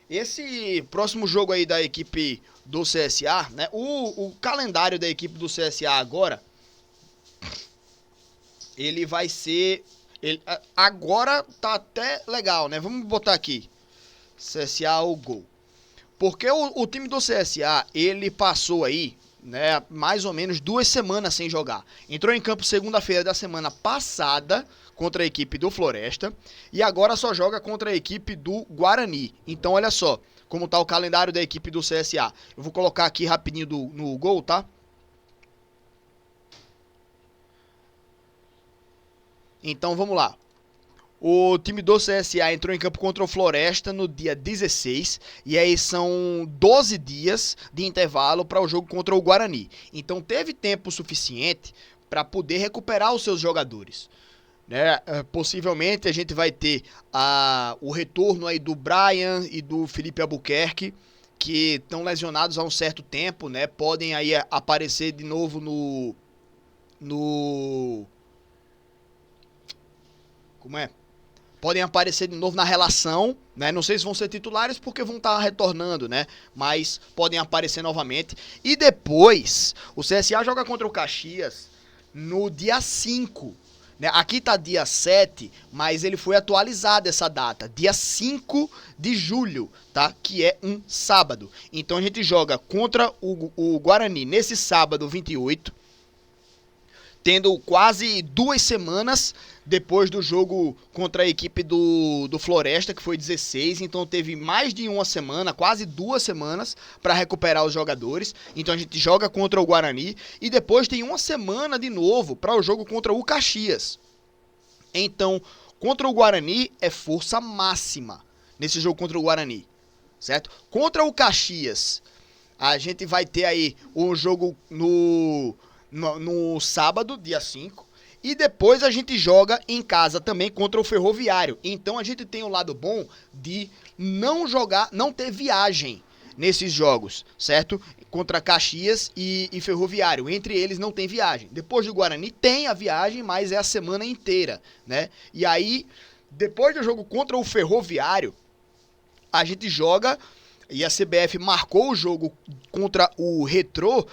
Esse próximo jogo aí da equipe do CSA, né? O calendário da equipe do CSA agora, ele vai ser. Agora tá até legal, né? Vamos botar aqui. CSA o gol. Porque o time do CSA, ele passou aí, né, mais ou menos 2 semanas sem jogar. Entrou em campo segunda-feira da semana passada contra a equipe do Floresta e agora só joga contra a equipe do Guarani. Então olha só como tá o calendário da equipe do CSA. Eu vou colocar aqui rapidinho no gol, tá? Então vamos lá. O time do CSA entrou em campo contra o Floresta no dia 16 e aí são 12 dias de intervalo para o jogo contra o Guarani. Então teve tempo suficiente para poder recuperar os seus jogadores. Né? Possivelmente a gente vai ter o retorno aí do Brian e do Felipe Albuquerque, que estão lesionados há um certo tempo, né? Podem aí aparecer de novo no como é? Podem aparecer de novo na relação, né? Não sei se vão ser titulares porque vão estar retornando, né? Mas podem aparecer novamente. E depois, o CSA joga contra o Caxias no dia 5. Né? Aqui tá dia 7, mas ele foi atualizado essa data. Dia 5 de julho, tá? Que é um sábado. Então a gente joga contra o Guarani nesse sábado 28, tendo quase 2 semanas depois do jogo contra a equipe do Floresta, que foi 16, então teve mais de uma semana, quase 2 semanas, para recuperar os jogadores. Então a gente joga contra o Guarani e depois tem uma semana de novo para o jogo contra o Caxias. Então, contra o Guarani é força máxima nesse jogo contra o Guarani, certo? Contra o Caxias, a gente vai ter aí um jogo no sábado, dia 5. E depois a gente joga em casa também contra o Ferroviário. Então a gente tem o lado bom de não ter viagem nesses jogos, certo? Contra Caxias e Ferroviário. Entre eles não tem viagem. Depois do Guarani tem a viagem, mas é a semana inteira, né? E aí, depois do jogo contra o Ferroviário, a gente joga, e a CBF marcou o jogo contra o Retrô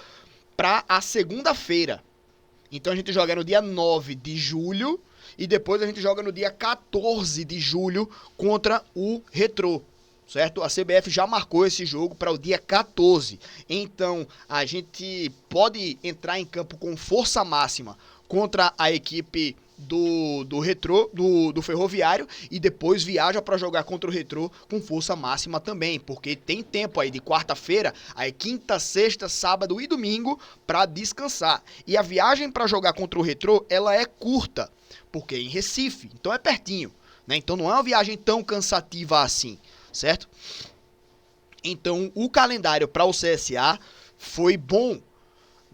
para a segunda-feira. Então a gente joga no dia 9 de julho e depois a gente joga no dia 14 de julho contra o Retrô, certo? A CBF já marcou esse jogo para o dia 14. Então a gente pode entrar em campo com força máxima contra a equipe do Retrô, do Ferroviário, e depois viaja para jogar contra o Retrô com força máxima também, porque tem tempo aí de quarta-feira, aí quinta, sexta, sábado e domingo para descansar. E a viagem para jogar contra o Retrô, ela é curta, porque é em Recife, então é pertinho, né? Então não é uma viagem tão cansativa assim, certo? Então o calendário para o CSA foi bom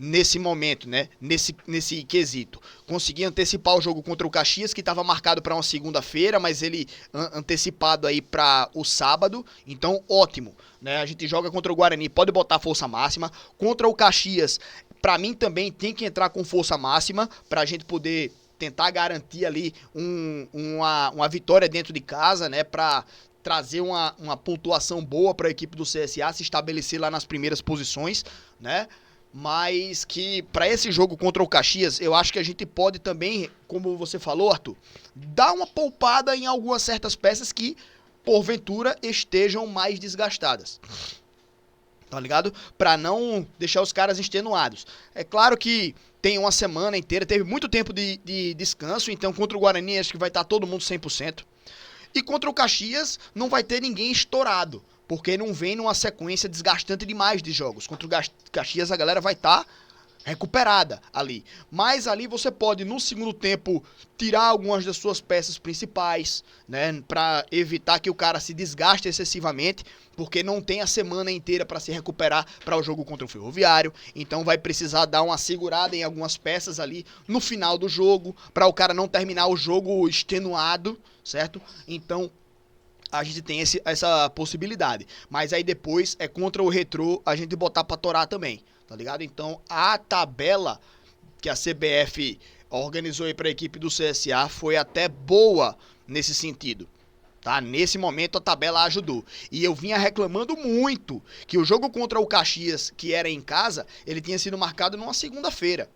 nesse momento, né? Nesse quesito. Consegui antecipar o jogo contra o Caxias, que estava marcado para uma segunda-feira, mas ele antecipado aí para o sábado. Então, ótimo, né? A gente joga contra o Guarani, pode botar força máxima. Contra o Caxias, para mim também tem que entrar com força máxima para a gente poder tentar garantir ali uma vitória dentro de casa, né? Para trazer uma pontuação boa para a equipe do CSA, se estabelecer lá nas primeiras posições, né? Mas que para esse jogo contra o Caxias, eu acho que a gente pode também, como você falou, Arthur, dar uma poupada em algumas certas peças que, porventura, estejam mais desgastadas. Tá ligado? Para não deixar os caras extenuados. É claro que tem uma semana inteira, teve muito tempo de descanso, então contra o Guarani acho que vai estar todo mundo 100%. E contra o Caxias não vai ter ninguém estourado, porque não vem numa sequência desgastante demais de jogos. Contra o Caxias a galera vai estar recuperada ali. Mas ali você pode, no segundo tempo, tirar algumas das suas peças principais, né, para evitar que o cara se desgaste excessivamente, porque não tem a semana inteira para se recuperar para o jogo contra o Ferroviário. Então vai precisar dar uma segurada em algumas peças ali no final do jogo, para o cara não terminar o jogo extenuado, certo? Então a gente tem essa possibilidade. Mas aí depois é contra o Retrô a gente botar pra torar também, tá ligado? Então a tabela que a CBF organizou aí pra equipe do CSA foi até boa nesse sentido. Tá? Nesse momento a tabela ajudou. E eu vinha reclamando muito que o jogo contra o Caxias, que era em casa, ele tinha sido marcado numa segunda-feira.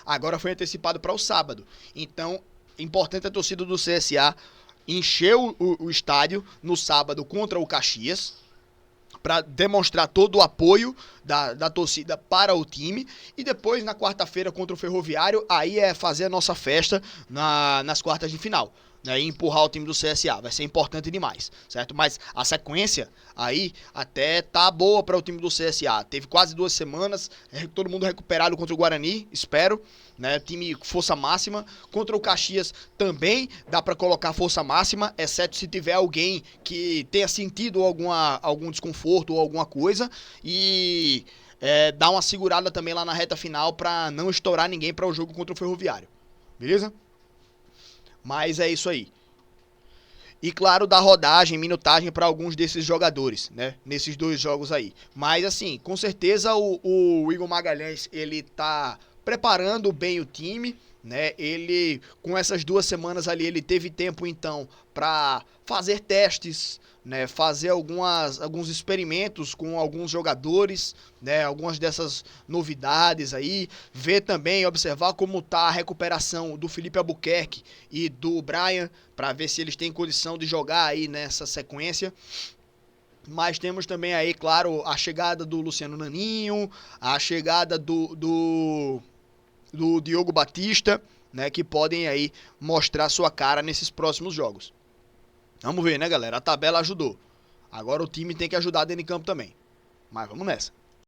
Agora foi antecipado para o sábado. Então, importante a torcida do CSA encher o estádio no sábado contra o Caxias, para demonstrar todo o apoio da torcida para o time. E depois, na quarta-feira, contra o Ferroviário, aí é fazer a nossa festa nas quartas de final. Né, e empurrar o time do CSA, vai ser importante demais, certo? Mas a sequência aí até tá boa para o time do CSA. Teve quase 2 semanas, todo mundo recuperado contra o Guarani, espero, né? Time força máxima. Contra o Caxias também dá para colocar força máxima, exceto se tiver alguém que tenha sentido algum desconforto ou alguma coisa. E dar uma segurada também lá na reta final para não estourar ninguém para o jogo contra o Ferroviário, beleza? Mas é isso aí. E claro, dar rodagem, minutagem para alguns desses jogadores, né? Nesses 2 jogos aí. Mas assim, com certeza o Igor Magalhães, ele tá preparando bem o time, né? Ele, com essas 2 semanas ali, ele teve tempo então para fazer testes, né? Fazer alguns experimentos com alguns jogadores, né? Algumas dessas novidades aí, ver também, observar como tá a recuperação do Felipe Albuquerque e do Brian, para ver se eles têm condição de jogar aí nessa sequência. Mas temos também aí, claro, a chegada do Luciano Naninho, a chegada do Diogo Batista, né, que podem aí mostrar sua cara nesses próximos jogos. Vamos ver, né, galera? A tabela ajudou. Agora o time tem que ajudar dentro de campo também. Mas vamos nessa.